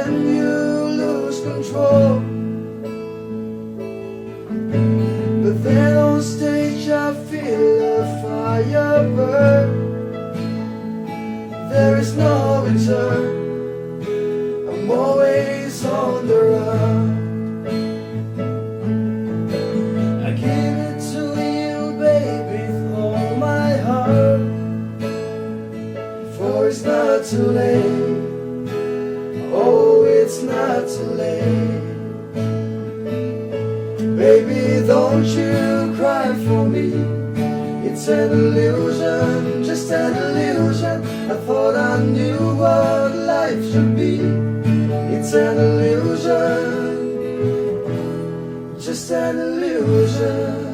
when you lose control. But then on stage I feel a fire burn. There is no return, I'm always on the run. I give it to you, baby, with all my heart. For it's not too late, oh, it's not too late. Baby, don't you cry for me. It's an illusion, just an illusion. I thought I knew what life should be. It's an illusion, just an illusion.